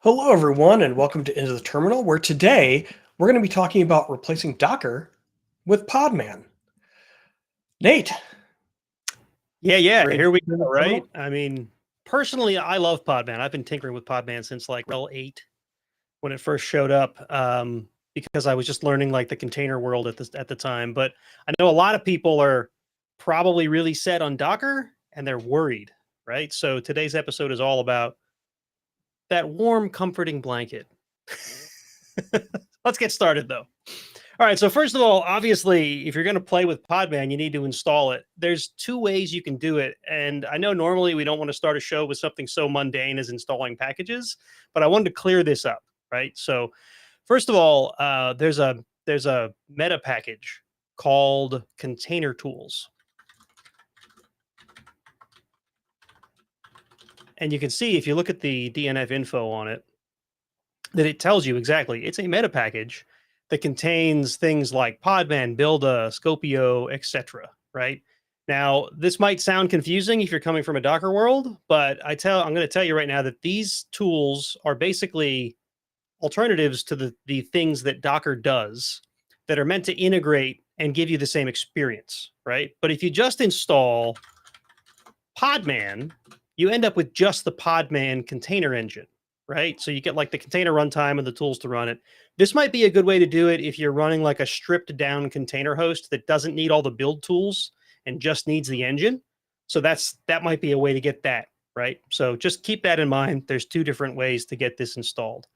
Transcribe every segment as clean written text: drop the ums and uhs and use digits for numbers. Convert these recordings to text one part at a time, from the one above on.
Hello, everyone, and welcome to Into the Terminal, where today we're going to be talking about replacing Docker with Podman. Nate, Yeah, ready here we to get into go, the right? terminal? I mean, personally, I love Podman. I've been tinkering with Podman since like RHEL 8 when it first showed up, because I was just learning like the container world at the time. But I know a lot of people are probably really set on Docker and they're worried, right? So today's episode is all about that warm, comforting blanket. Let's get started though. All right. So first of all, obviously, if you're going to play with Podman, you need to install it. There's two ways you can do it, and I know normally we don't want to start a show with something so mundane as installing packages, but I wanted to clear this up, right? So first of all, there's a meta package called Container Tools, and you can see if you look at the DNF info on it that it tells you exactly it's a meta package that contains things like Podman, Builda, Scopio, etc. Right now, this might sound confusing if you're coming from a Docker world, but I'm going to tell you right now that these tools are basically alternatives to the things that Docker does that are meant to integrate and give you the same experience, right? But if you just install Podman, you end up with just the Podman container engine, right? So you get like the container runtime and the tools to run it. This might be a good way to do it if you're running like a stripped down container host that doesn't need all the build tools and just needs the engine. So that might be a way to get that, right? So just keep that in mind. There's two different ways to get this installed.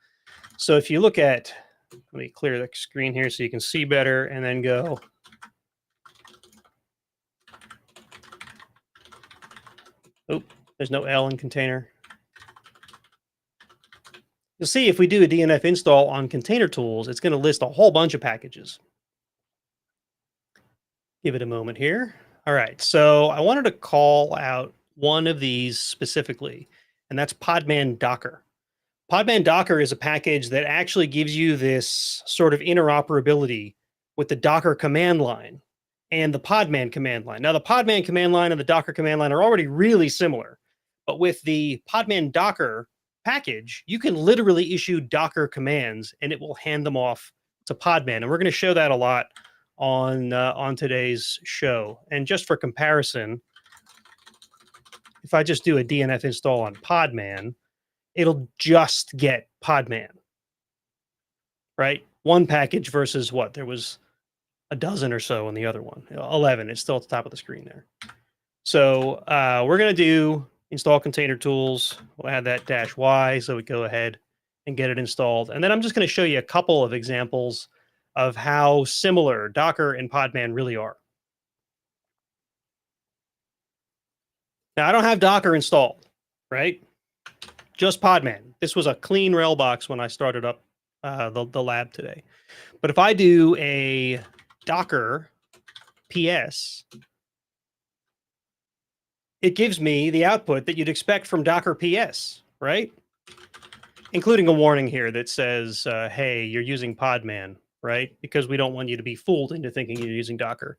So if you look at, let me clear the screen here so you can see better and then go. Oh, there's no L in container. You'll see if we do a DNF install on container tools, it's going to list a whole bunch of packages. Give it a moment here. All right, so I wanted to call out one of these specifically, and that's Podman Docker. Podman Docker is a package that actually gives you this sort of interoperability with the Docker command line and the Podman command line. Now, the Podman command line and the Docker command line are already really similar, but with the Podman Docker package, you can literally issue Docker commands and it will hand them off to Podman. And we're going to show that a lot on today's show. And just for comparison, if I just do a DNF install on Podman, it'll just get Podman, right? One package versus what? There was a dozen or so on the other one. 11. It's still at the top of the screen there. So we're going to do install container tools. We'll add that -y so we go ahead and get it installed. And then I'm just going to show you a couple of examples of how similar Docker and Podman really are. Now, I don't have Docker installed, right? Just Podman. This was a clean RHEL box when I started up the lab today. But if I do a Docker PS, it gives me the output that you'd expect from Docker PS, right? Including a warning here that says, hey, you're using Podman, right? Because we don't want you to be fooled into thinking you're using Docker.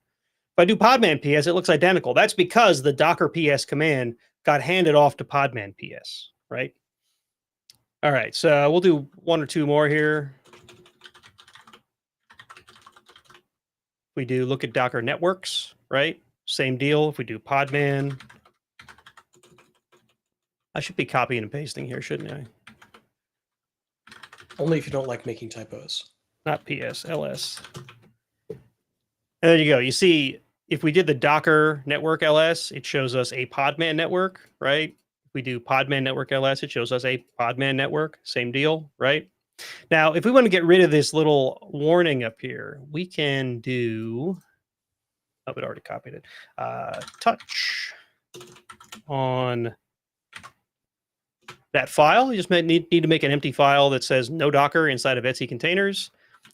If I do Podman PS, it looks identical. That's because the Docker PS command got handed off to Podman PS, right? All right, so we'll do one or two more here. We do look at Docker networks, right? Same deal. If we do Podman, I should be copying and pasting here, shouldn't I? Only if you don't like making typos. Not PS, LS. And there you go. You see, if we did the Docker network LS, it shows us a Podman network, right? If we do Podman network LS, it shows us a Podman network. Same deal, right? Now, if we want to get rid of this little warning up here, we can do, oh, it already copied it. Touch on that file. You just need to make an empty file that says no Docker inside of etc containers.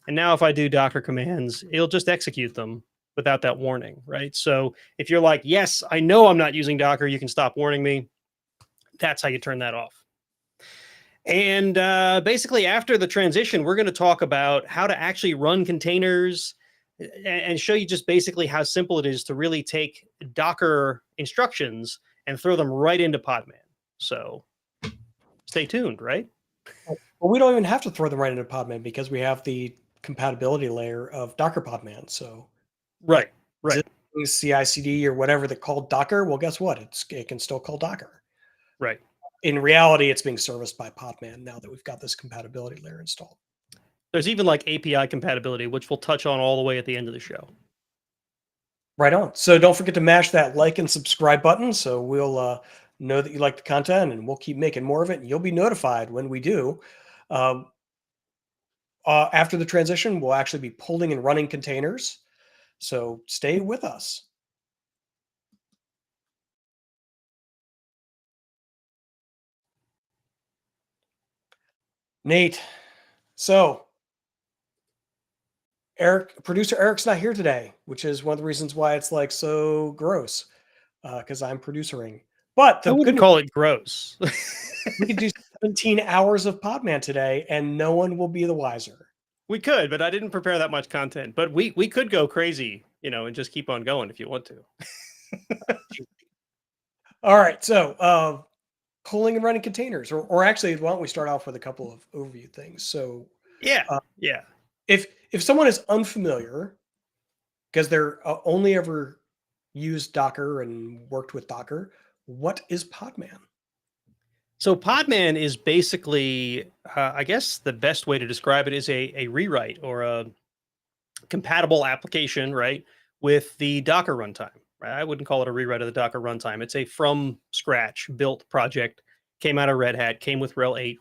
And now if I do Docker commands, it'll just execute them without that warning, right? So if you're like, yes, I know I'm not using Docker, you can stop warning me. That's how you turn that off. And basically after the transition, we're going to talk about how to actually run containers and show you just basically how simple it is to really take Docker instructions and throw them right into Podman. So stay tuned, right? Well, we don't even have to throw them right into Podman because we have the compatibility layer of Docker Podman. So if Right, right, existing CI/CD or whatever they called Docker, well, guess what? It can still call Docker. right. In reality, it's being serviced by Podman now that we've got this compatibility layer installed. There's even like API compatibility, which we'll touch on all the way at the end of the show. Right on. So don't forget to mash that like and subscribe button so we'll know that you like the content and we'll keep making more of it and you'll be notified when we do. Um, after the transition, we'll actually be pulling and running containers. So stay with us. Nate, so producer Eric's not here today, which is one of the reasons why it's like so gross because I'm producing. But I the good wouldn't news, call it gross. we could do 17 hours of Podman today and no one will be the wiser. We could, but I didn't prepare that much content. But we could go crazy, and just keep on going if you want to. All right, so pulling and running containers, or actually, why don't we start off with a couple of overview things? So, Yeah, uh, yeah. if someone is unfamiliar because they're only ever used Docker and worked with Docker, what is Podman? So Podman is basically, I guess, the best way to describe it is a rewrite or a compatible application, right, with the Docker runtime. Right? I wouldn't call it a rewrite of the Docker runtime. It's a from scratch built project. Came out of Red Hat. Came with RHEL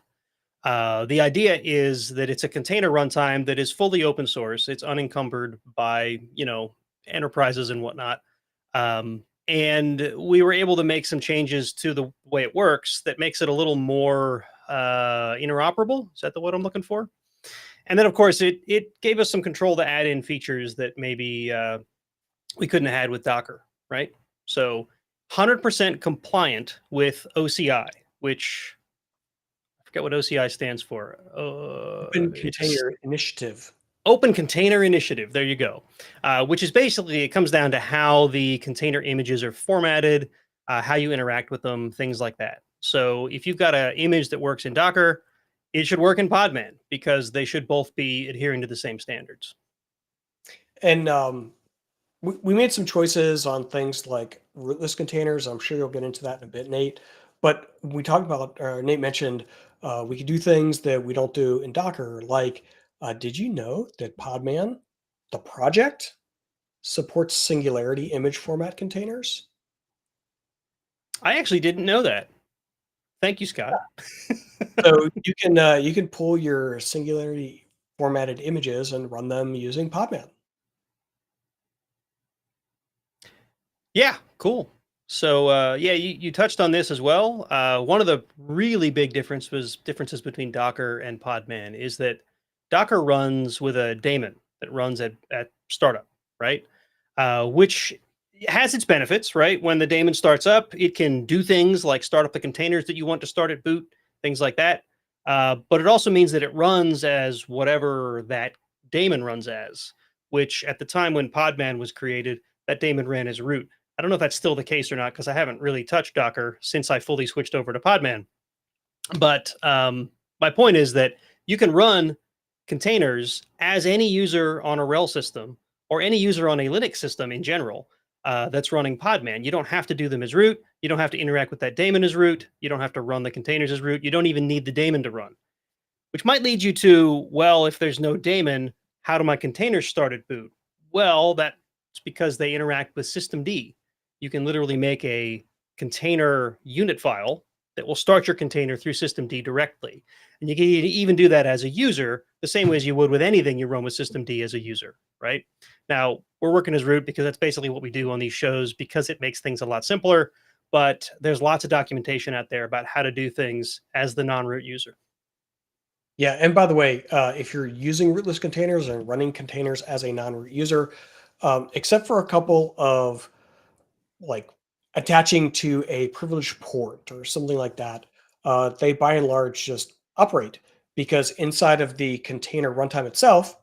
8. The idea is that it's a container runtime that is fully open source. It's unencumbered by enterprises and whatnot. And we were able to make some changes to the way it works that makes it a little more interoperable. Is that the word I'm looking for? And then, of course, it gave us some control to add in features that maybe we couldn't have had with Docker, right? So, 100% compliant with OCI, which I forget what OCI stands for. Open It's Container Initiative. Open Container Initiative. There you go. Which is basically, it comes down to how the container images are formatted, how you interact with them, things like that. So if you've got an image that works in Docker, it should work in Podman because they should both be adhering to the same standards. And we made some choices on things like rootless containers. I'm sure you'll get into that in a bit, Nate. But we talked about, Nate mentioned, we could do things that we don't do in Docker. Like, did you know that Podman, the project, supports singularity image format containers? I actually didn't know that. Thank you, Scott. So you can pull your singularity formatted images and run them using Podman. Yeah, cool. So yeah, you touched on this as well. One of the really big differences between Docker and Podman is that Docker runs with a daemon that runs at startup, right? Which has its benefits, right? When the daemon starts up, it can do things like start up the containers that you want to start at boot, things like that. But it also means that it runs as whatever that daemon runs as, which at the time when Podman was created, that daemon ran as root. I don't know if that's still the case or not because I haven't really touched Docker since I fully switched over to Podman. But my point is that you can run containers as any user on a RHEL system or any user on a Linux system in general that's running Podman. You don't have to do them as root. You don't have to interact with that daemon as root. You don't have to run the containers as root. You don't even need the daemon to run, which might lead you to, well, if there's no daemon, how do my containers start at boot? Well, that's because they interact with systemd. You can literally make a container unit file that will start your container through systemd directly. And you can even do that as a user, the same way as you would with anything you run with systemd as a user, right? Now, we're working as root because that's basically what we do on these shows because it makes things a lot simpler. But there's lots of documentation out there about how to do things as the non-root user. Yeah, and by the way, if you're using rootless containers and running containers as a non-root user, except for a couple of like attaching to a privileged port or something like that, they by and large just operate because inside of the container runtime itself,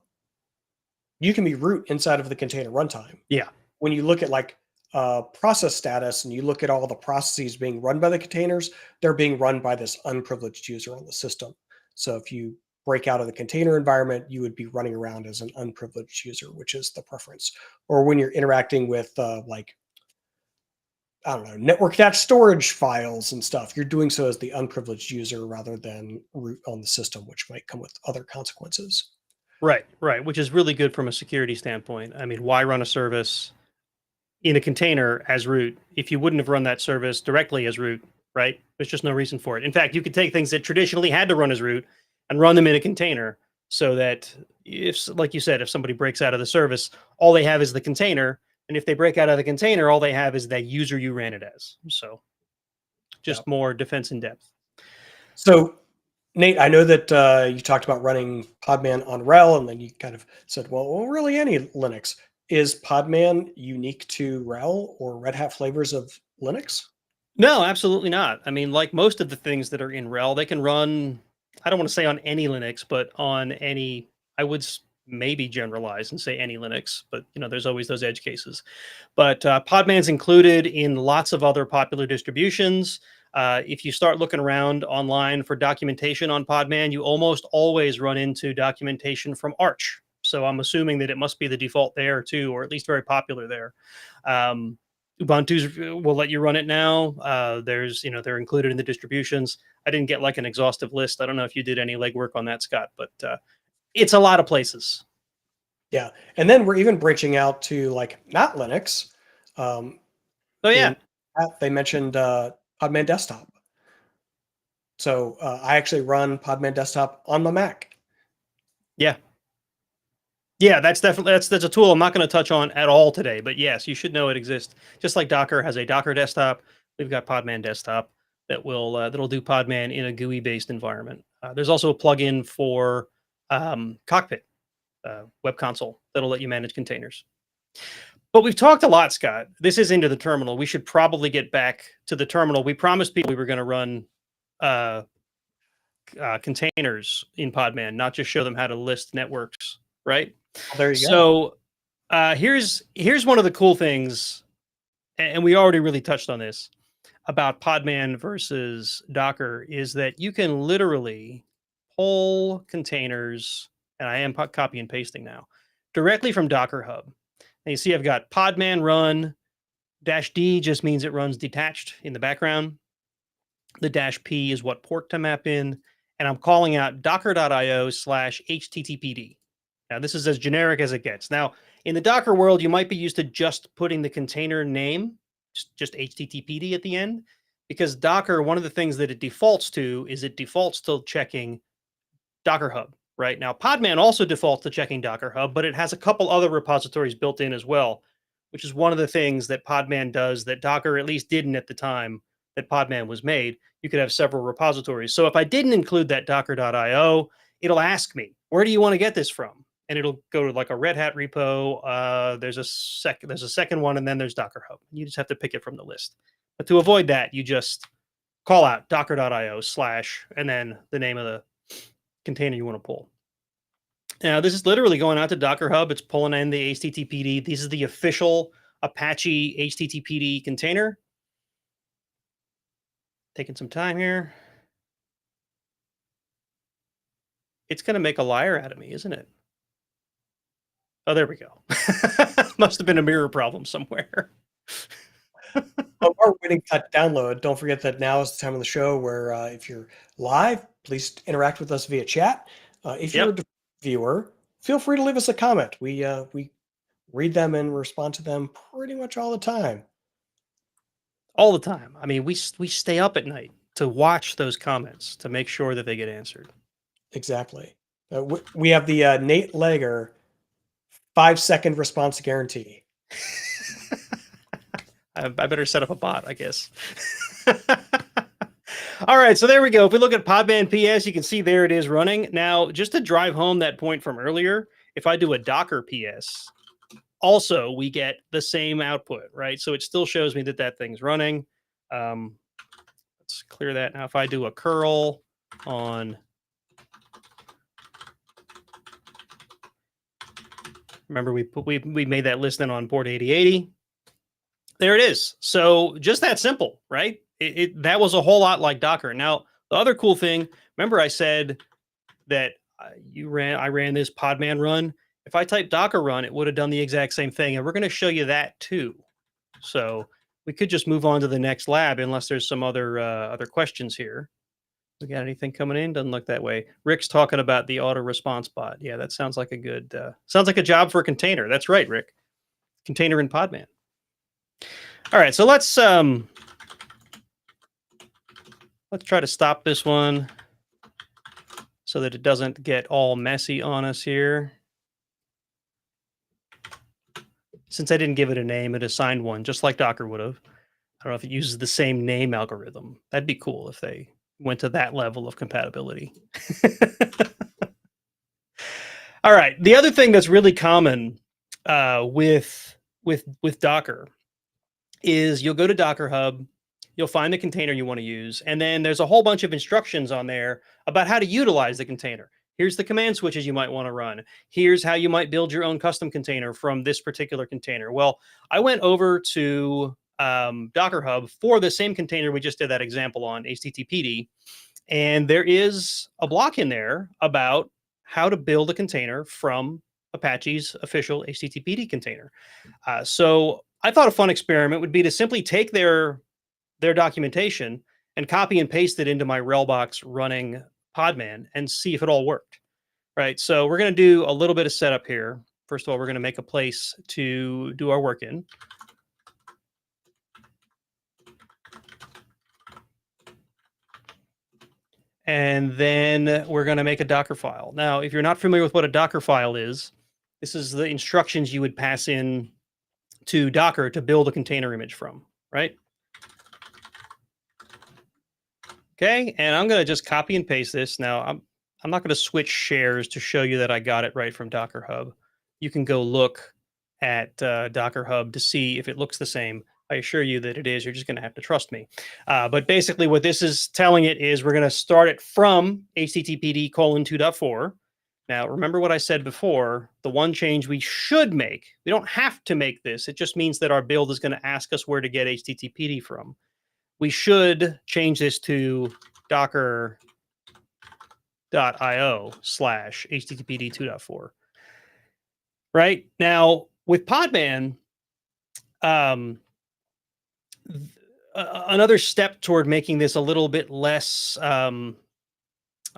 you can be root inside of the container runtime. Yeah. When you look at like process status and you look at all the processes being run by the containers, they're being run by this unprivileged user on the system. So if you break out of the container environment, you would be running around as an unprivileged user, which is the preference. Or when you're interacting with like, I don't know, network attached storage files and stuff, you're doing so as the unprivileged user rather than root on the system, which might come with other consequences. Right, right, which is really good from a security standpoint. I mean, why run a service in a container as root if you wouldn't have run that service directly as root, right? There's just no reason for it. In fact, you could take things that traditionally had to run as root and run them in a container so that if, like you said, if somebody breaks out of the service, all they have is the container. And if they break out of the container, all they have is that user you ran it as. So Yeah. just more defense in depth. So Nate, I know that you talked about running Podman on RHEL, and then you kind of said, well, really any Linux. Is Podman unique to RHEL or Red Hat flavors of Linux? No, absolutely not. I mean, like most of the things that are in RHEL, they can run, I don't want to say on any Linux, but on any, I would maybe generalize and say any Linux, but there's always those edge cases. But Podman's included in lots of other popular distributions. If you start looking around online for documentation on Podman, you almost always run into documentation from Arch. So I'm assuming that it must be the default there too, or at least very popular there. Ubuntu's will let you run it now. There's, they're included in the distributions. I didn't get like an exhaustive list. I don't know if you did any legwork on that, Scott, but it's a lot of places. Yeah. And then we're even branching out to like not Linux. Um, Oh yeah, in they mentioned Podman Desktop. So I actually run Podman Desktop on my Mac. yeah. Yeah, that's definitely that's a tool I'm not going to touch on at all today, but yes, you should know it exists. Just like Docker has a Docker desktop, we've got Podman desktop that will that'll do Podman in a GUI based environment. There's also a plugin for Cockpit web console that'll let you manage containers. But we've talked a lot, Scott. This is into the terminal. We should probably get back to the terminal. We promised people we were going to run uh, containers in Podman, not just show them how to list networks, right? Well, there you go. So here's one of the cool things, and we already really touched on this about Podman versus Docker, is that you can literally pull containers, and I am copy and pasting now, directly from Docker Hub. And you see I've got Podman run, -D just means it runs detached in the background. The -P is what port to map in, and I'm calling out docker.io/httpd. Now, this is as generic as it gets. Now, in the Docker world, you might be used to just putting the container name, just HTTPD at the end, because Docker, one of the things that it defaults to is it defaults to checking Docker Hub, right? Now, Podman also defaults to checking Docker Hub, but it has a couple other repositories built in as well, which is one of the things that Podman does that Docker at least didn't at the time that Podman was made. You could have several repositories. So if I didn't include that docker.io, it'll ask me, where do you want to get this from? And it'll go to like a Red Hat repo. There's a second one, and then there's Docker Hub. You just have to pick it from the list. But to avoid that, you just call out docker.io/ and then the name of the container you want to pull. Now, this is literally going out to Docker Hub. It's pulling in the HTTPD. This is the official Apache HTTPD container. Taking some time here. It's going to make a liar out of me, isn't it? Oh, there we go. Must have been a mirror problem somewhere. While we're waiting for that download, don't forget that now is the time of the show where if you're live, please interact with us via chat. If you're Yep. a viewer, feel free to leave us a comment. We read them and respond to them pretty much all the time. All the time. I mean, we stay up at night to watch those comments to make sure that they get answered. Exactly. We have the Nate Lager 5-second response guarantee. I better set up a bot, I guess. All right, so there we go. If we look at Podman PS, you can see there it is running. Now, just to drive home that point from earlier, if I do a Docker PS, also we get the same output, right? So it still shows me that that thing's running. Let's clear that. Now, if I do a curl on, remember we made that list then on port 8080. There it is. So just that simple, right? That was a whole lot like Docker. Now, the other cool thing, remember I said that I ran this Podman run. If I type Docker run, it would have done the exact same thing. And we're going to show you that too. So we could just move on to the next lab unless there's some other questions here. We got anything coming in? Doesn't look that way. Rick's talking about the auto response bot. Yeah, that sounds like a good sounds like a job for a container. That's right, Rick. Container in Podman. All right, so let's try to stop this one so that it doesn't get all messy on us here. Since I didn't give it a name, it assigned one, just like Docker would have. I don't know if it uses the same name algorithm. That'd be cool if they went to that level of compatibility. All right. The other thing that's really common with Docker is you'll go to Docker Hub, you'll find the container you want to use, and then there's a whole bunch of instructions on there about how to utilize the container. Here's the command switches you might want to run. Here's how you might build your own custom container from this particular container. Well, I went over to Docker Hub for the same container we just did that example on, HTTPD, and there is a block in there about how to build a container from Apache's official HTTPD container. So I thought a fun experiment would be to simply take their documentation and copy and paste it into my RHEL box running Podman and see if it all worked. Right. So we're going to do a little bit of setup here. First of all, we're going to make a place to do our work in. And then we're going to make a Docker file. Now, if you're not familiar with what a Docker file is, this is the instructions you would pass in to Docker to build a container image from, right? Okay, and I'm going to just copy and paste this. Now, I'm not going to switch shares to show you that I got it right from Docker Hub. You can go look at Docker Hub to see if it looks the same. I assure you that it is. You're just going to have to trust me. But basically what this is telling it is we're going to start it from HTTPD :2.4. Now, remember what I said before, the one change we should make, we don't have to make this. It just means that our build is going to ask us where to get HTTPD from. We should change this to docker.io/HTTPD 2.4. Right? Now, with Podman, another step toward making this a little bit less, I don't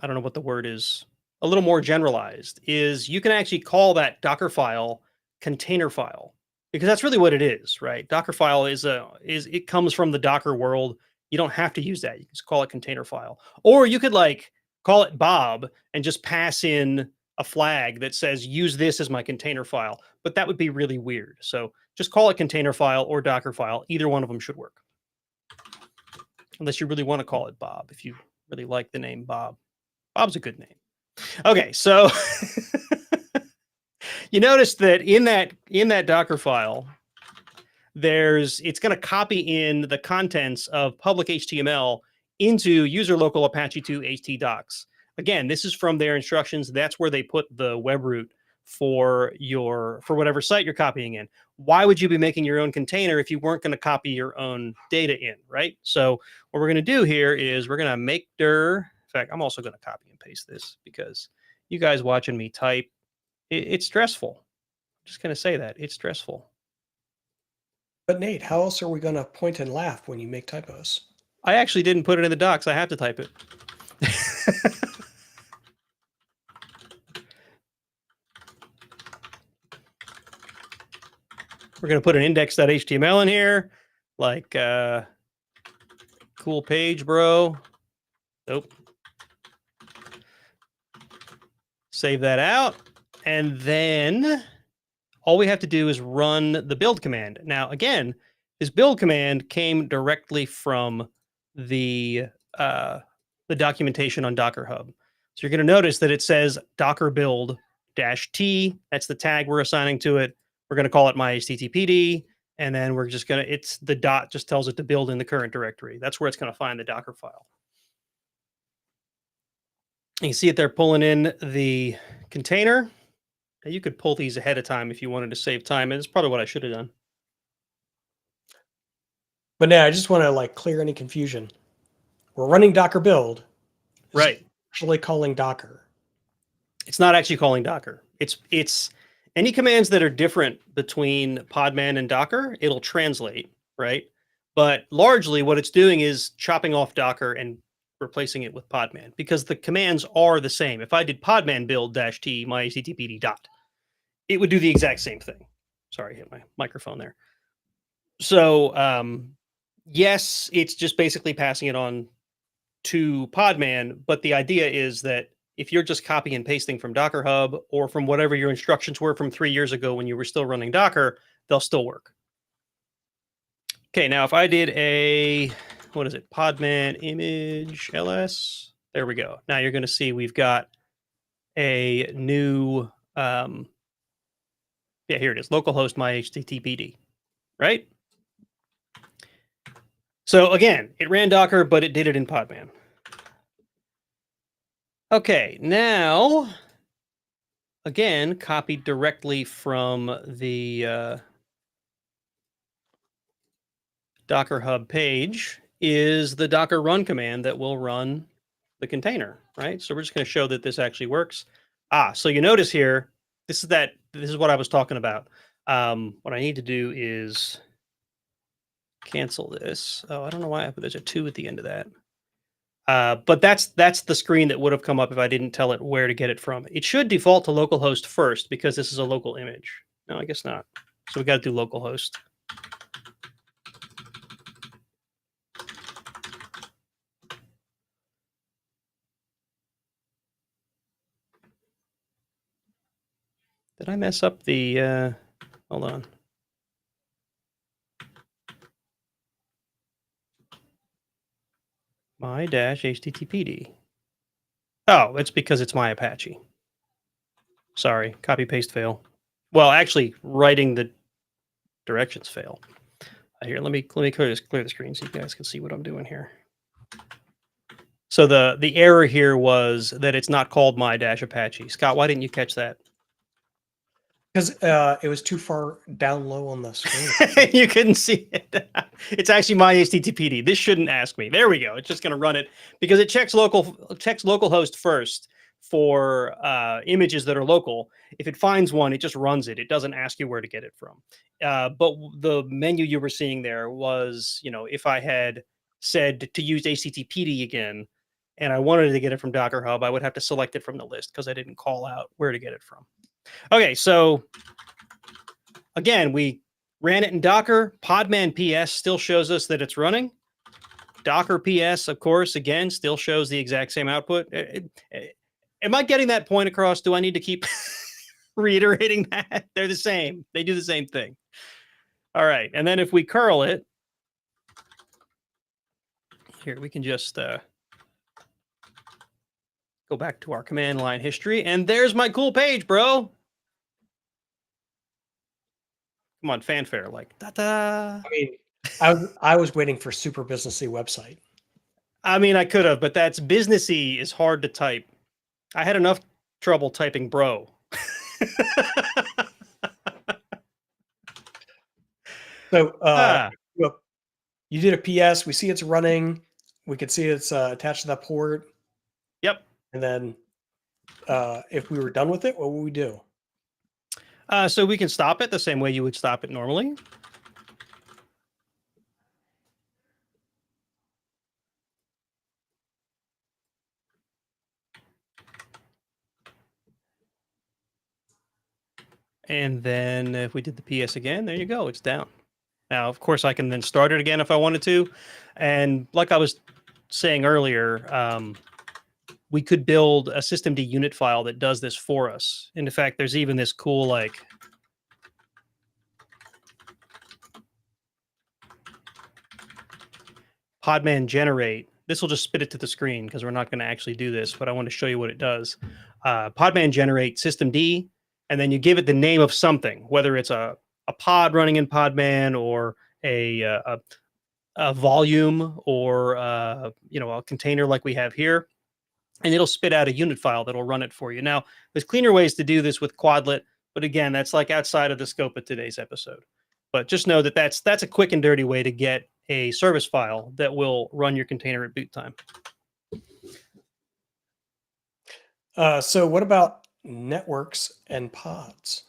know what the word is, a little more generalized, is you can actually call that Docker file container file, because that's really what it is, right? Docker file it comes from the Docker world. You don't have to use that. You can just call it container file, or you could like call it Bob and just pass in a flag that says use this as my container file, but that would be really weird. So just call it container file or Docker file. Either one of them should work, unless you really want to call it Bob. If you really like the name Bob, Bob's a good name. Okay, so you notice that in that Docker file, it's going to copy in the contents of public HTML into user local Apache 2 htdocs. Again, this is from their instructions. That's where they put the web root for whatever site you're copying in. Why would you be making your own container if you weren't going to copy your own data in, right? So what we're going to do here is we're going to make dir. In fact, I'm also going to copy and paste this because you guys watching me type, it's stressful. I'm just going to say that it's stressful. But Nate, how else are we going to point and laugh when you make typos? I actually didn't put it in the docs. I have to type it. We're going to put an index.html in here, like cool page, bro. Nope. Save that out. And then all we have to do is run the build command. Now, again, this build command came directly from the documentation on Docker Hub. So you're going to notice that it says Docker build -t. That's the tag we're assigning to it. We're going to call it my HTTPD, and then we're just going to, it's the dot just tells it to build in the current directory. That's where it's going to find the Docker file. You can see it there pulling in the container. Now, you could pull these ahead of time if you wanted to save time. It's probably what I should have done. But now I just want to like clear any confusion. We're running Docker build. Right. Actually calling Docker. It's not actually calling Docker. It's any commands that are different between Podman and Docker, it'll translate, right? But largely what it's doing is chopping off Docker and replacing it with Podman because the commands are the same. If I did Podman build -t my httpd dot, it would do the exact same thing. Sorry, I hit my microphone there. So yes, it's just basically passing it on to Podman, but the idea is that if you're just copy and pasting from Docker Hub or from whatever your instructions were from 3 years ago when you were still running Docker, they'll still work. Okay, now if I did a, what is it, Podman image ls, there we go. Now you're going to see we've got a new, yeah, here it is, localhost my httpd, right? So again, it ran Docker, but it did it in Podman. Okay, now, again, copied directly from the Docker Hub page is the Docker run command that will run the container, right? So we're just going to show that this actually works. So you notice here, this is what I was talking about. What I need to do is cancel this. Oh, I don't know why, but there's a 2 at the end of that. But that's the screen that would have come up if I didn't tell it where to get it from. It should default to localhost first because this is a local image. No, I guess not. So we got to do localhost. Did I mess up the, hold on. My-httpd. Oh, it's because it's my Apache. Sorry, copy paste fail. Well, actually, writing the directions fail. Here, let me clear the screen so you guys can see what I'm doing here. So the error here was that it's not called my-Apache. Scott, why didn't you catch that? Because it was too far down low on the screen. You couldn't see it. It's actually my HTTPD. This shouldn't ask me. There we go. It's just going to run it because it checks localhost first for images that are local. If it finds one, it just runs it. It doesn't ask you where to get it from. But the menu you were seeing there was, if I had said to use HTTPD again, and I wanted to get it from Docker Hub, I would have to select it from the list because I didn't call out where to get it from. Okay, so again, we ran it in Docker. Podman PS still shows us that it's running. Docker PS, of course, again, still shows the exact same output. Am I getting that point across? Do I need to keep reiterating that? They're the same. They do the same thing. All right, and then if we curl it, here, we can just go back to our command line history, and there's my cool page, bro. Come on, fanfare, like da-da. I mean, I was waiting for super businessy website. I mean, I could have, but that's businessy is hard to type. I had enough trouble typing bro. So you did a PS. We see it's running. We could see it's attached to that port. Yep. And then if we were done with it, what would we do? So we can stop it the same way you would stop it normally. And then if we did the PS again, there you go, it's down. Now, of course, I can then start it again if I wanted to. And like I was saying earlier, we could build a systemd unit file that does this for us. And in fact, there's even this cool, like, Podman generate. This will just spit it to the screen because we're not going to actually do this, but I want to show you what it does. Podman generate systemd, and then you give it the name of something, whether it's a pod running in Podman or a volume or a container like we have here, and it'll spit out a unit file that'll run it for you. Now, there's cleaner ways to do this with Quadlet, but again, that's like outside of the scope of today's episode. But just know that that's a quick and dirty way to get a service file that will run your container at boot time. So what about networks and pods.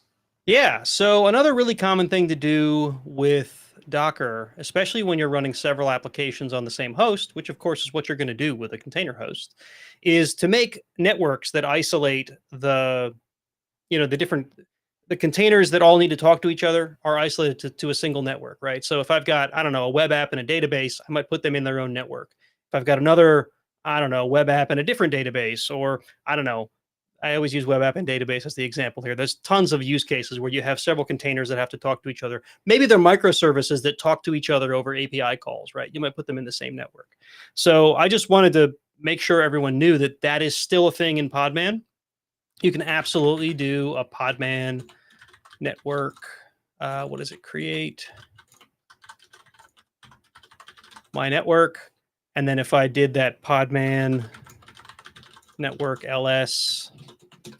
Yeah. So another really common thing to do with Docker, especially when you're running several applications on the same host, which of course is what you're going to do with a container host, is to make networks that isolate the different the containers that all need to talk to each other are isolated to a single network, right? So if I've got, I don't know, a web app and a database, I might put them in their own network. If I've got another, I don't know, web app and a different database, or I don't know, I always use web app and database as the example here. There's tons of use cases where you have several containers that have to talk to each other. Maybe they're microservices that talk to each other over API calls, right? You might put them in the same network. So I just wanted to make sure everyone knew that that is still a thing in Podman. You can absolutely do a Podman network. What does it create? My network. And then if I did that Podman network ls,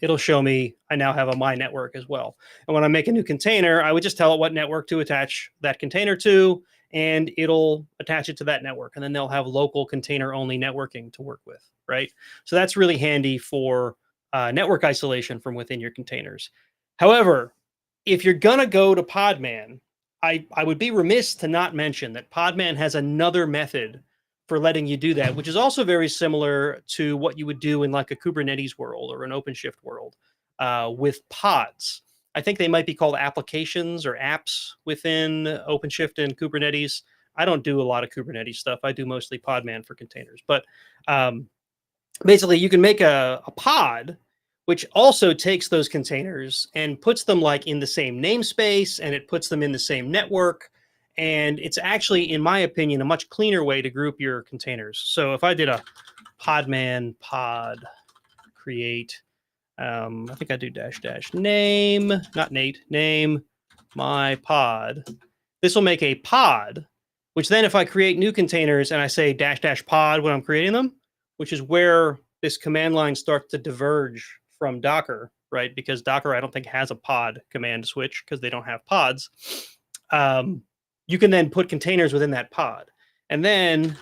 it'll show me I now have a my network as well. And when I make a new container, I would just tell it what network to attach that container to, and it'll attach it to that network. And then they'll have local container only networking to work with, right? So that's really handy for network isolation from within your containers. However, if you're going to go to Podman, I would be remiss to not mention that Podman has another method for letting you do that, which is also very similar to what you would do in like a Kubernetes world or an OpenShift world with pods. I think they might be called applications or apps within OpenShift and Kubernetes. I don't do a lot of Kubernetes stuff. I do mostly Podman for containers. But basically, you can make a pod which also takes those containers and puts them like in the same namespace, and it puts them in the same network. And it's actually, in my opinion, a much cleaner way to group your containers. So if I did a podman pod create, I think I do -- name, not Nate, name my pod. This will make a pod, which then if I create new containers and I say -- pod when I'm creating them, which is where this command line starts to diverge from Docker, right? Because Docker, I don't think, has a pod command switch because they don't have pods. You can then put containers within that pod. And then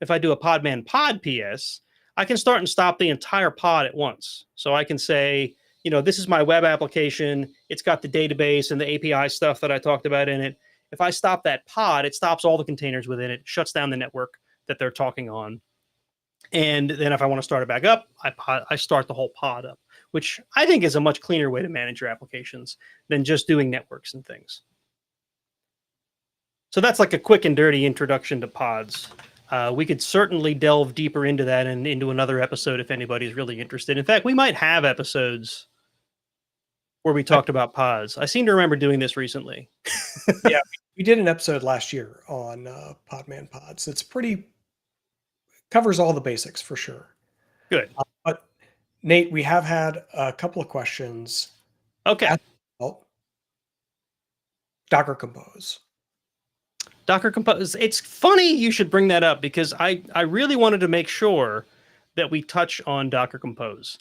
if I do a podman pod PS, I can start and stop the entire pod at once. So I can say, this is my web application. It's got the database and the API stuff that I talked about in it. If I stop that pod, it stops all the containers within it, shuts down the network that they're talking on. And then if I want to start it back up, I start the whole pod up, which I think is a much cleaner way to manage your applications than just doing networks and things. So that's like a quick and dirty introduction to pods. We could certainly delve deeper into that and into another episode if anybody's really interested. In fact, we might have episodes where we talked about pods. I seem to remember doing this recently. Yeah, we did an episode last year on Podman pods. It's covers all the basics for sure. Good. But Nate, we have had a couple of questions. Okay. Docker Compose. Docker Compose. It's funny you should bring that up because I really wanted to make sure that we touch on Docker Compose,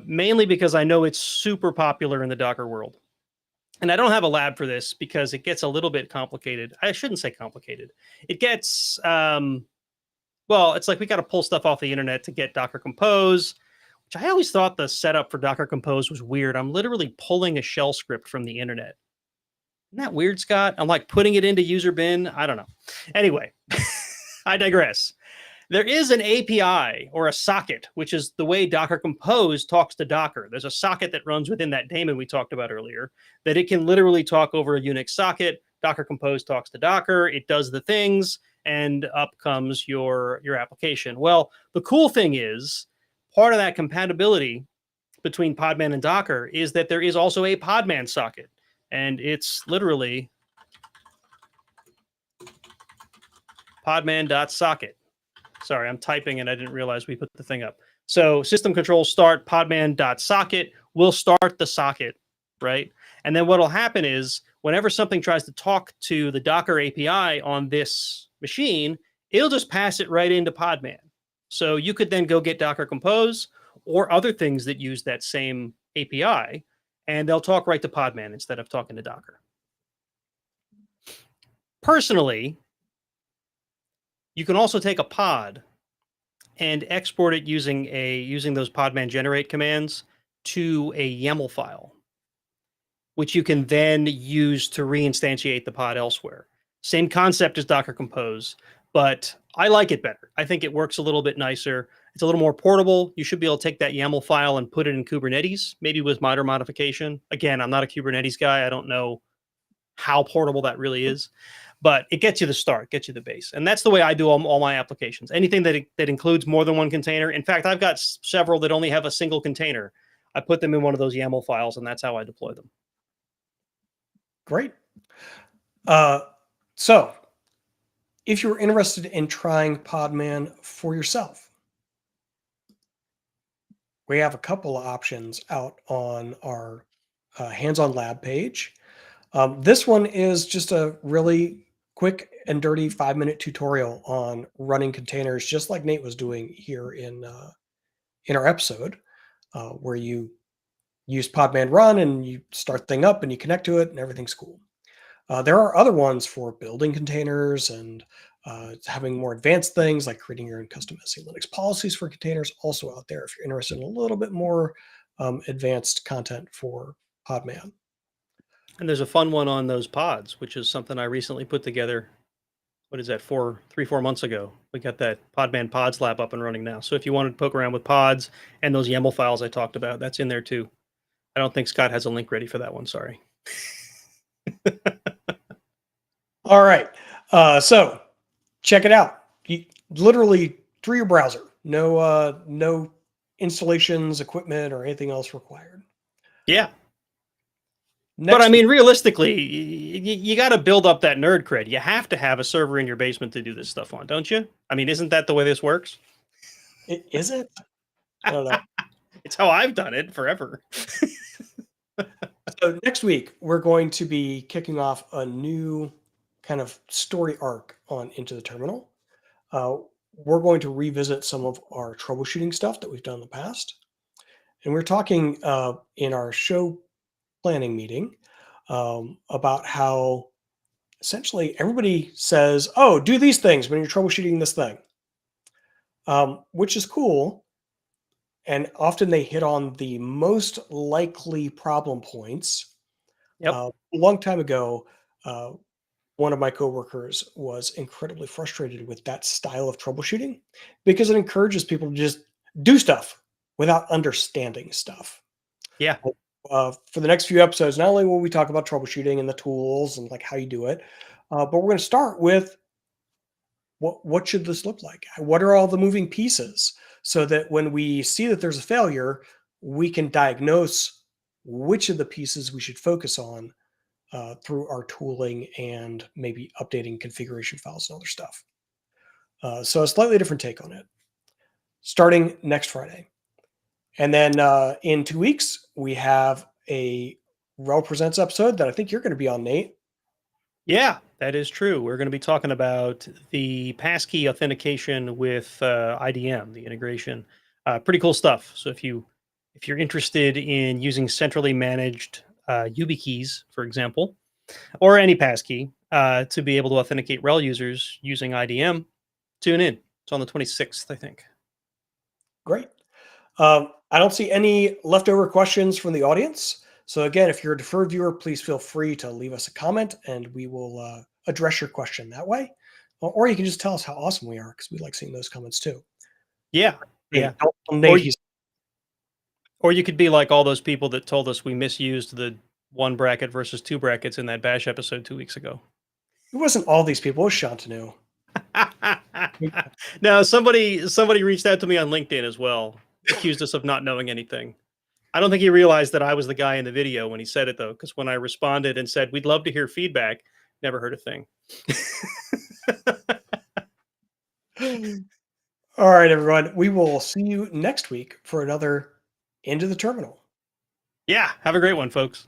mainly because I know it's super popular in the Docker world. And I don't have a lab for this because it gets a little bit complicated. I shouldn't say complicated. It gets, it's like we got to pull stuff off the internet to get Docker Compose, which I always thought the setup for Docker Compose was weird. I'm literally pulling a shell script from the internet. Isn't that weird, Scott? I'm like putting it into user bin. I don't know. Anyway, I digress. There is an API or a socket, which is the way Docker Compose talks to Docker. There's a socket that runs within that daemon we talked about earlier that it can literally talk over a Unix socket. Docker Compose talks to Docker. It does the things, and up comes your application. Well, the cool thing is part of that compatibility between Podman and Docker is that there is also a Podman socket. And it's literally podman.socket. Sorry, I'm typing and I didn't realize we put the thing up. So system control start podman.socket will start the socket, right? And then what'll happen is whenever something tries to talk to the Docker API on this machine, it'll just pass it right into Podman. So you could then go get Docker Compose or other things that use that same API, and they'll talk right to Podman instead of talking to Docker. Personally, you can also take a pod and export it using those Podman generate commands to a YAML file, which you can then use to reinstantiate the pod elsewhere. Same concept as Docker Compose, but I like it better. I think it works a little bit nicer. It's a little more portable. You should be able to take that YAML file and put it in Kubernetes, maybe with minor modification. Again, I'm not a Kubernetes guy. I don't know how portable that really is, but it gets you the start, gets you the base. And that's the way I do all my applications. Anything that includes more than one container. In fact, I've got several that only have a single container. I put them in one of those YAML files, and that's how I deploy them. Great. So if you're interested in trying Podman for yourself, we have a couple of options out on our hands-on lab page. This one is just a really quick and dirty 5-minute tutorial on running containers, just like Nate was doing here in our episode, where you use Podman Run and you start thing up and you connect to it and everything's cool. There are other ones for building containers and having more advanced things like creating your own custom SE Linux policies for containers also out there if you're interested in a little bit more advanced content for Podman. And there's a fun one on those pods, which is something I recently put together. What is that, 4 months ago? We got that Podman Pods lab up and running now. So if you wanted to poke around with pods and those YAML files I talked about, that's in there too. I don't think Scott has a link ready for that one. Sorry. All right. So check it out. Literally through your browser. No installations, equipment, or anything else required. Yeah. Next But I mean, realistically, you got to build up that nerd cred. You have to have a server in your basement to do this stuff on, don't you? I mean, isn't that the way this works? Is it? I don't know. It's how I've done it forever. So next week, we're going to be kicking off a new kind of story arc on Into the Terminal. We're going to revisit some of our troubleshooting stuff that we've done in the past. And we're talking in our show planning meeting about how essentially everybody says, oh, do these things when you're troubleshooting this thing, which is cool. And often they hit on the most likely problem points. Yep. A long time ago, one of my coworkers was incredibly frustrated with that style of troubleshooting because it encourages people to just do stuff without understanding stuff. Yeah. For the next few episodes, not only will we talk about troubleshooting and the tools and like how you do it, but we're going to start with what should this look like? What are all the moving pieces so that when we see that there's a failure, we can diagnose which of the pieces we should focus on through our tooling and maybe updating configuration files and other stuff. So a slightly different take on it, starting next Friday. And then in 2 weeks, we have a RHEL Presents episode that I think you're going to be on, Nate. Yeah, that is true. We're going to be talking about the passkey authentication with IDM, the integration. Pretty cool stuff. So if you're interested in using centrally managed YubiKeys, for example, or any passkey to be able to authenticate RHEL users using IDM, tune in. It's on the 26th, I think. Great. I don't see any leftover questions from the audience. So again, if you're a deferred viewer, please feel free to leave us a comment and we will address your question that way. Or you can just tell us how awesome we are because we like seeing those comments too. Yeah. Hey, Yeah. Nate, Or you could be like all those people that told us we misused the 1 bracket versus 2 brackets in that Bash episode 2 weeks ago. it wasn't all these people. It was Shantanu. No, somebody reached out to me on LinkedIn as well, accused us of not knowing anything. I don't think he realized that I was the guy in the video when he said it, though, because when I responded and said, we'd love to hear feedback, never heard a thing. All right, everyone. We will see you next week for another Into the Terminal. Yeah, have a great one, folks.